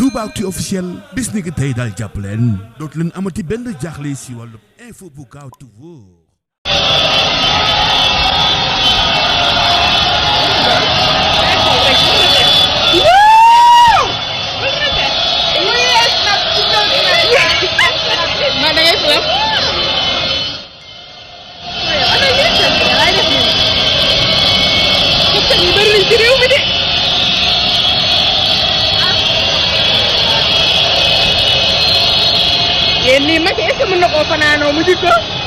Toubactu officiel bis ni ki tey daal jàpp leen dootu leen amati benn jaaxle si wàllu info bu gaaw te wóor. Ini mah kayaknya semenuk apa nano musik kok.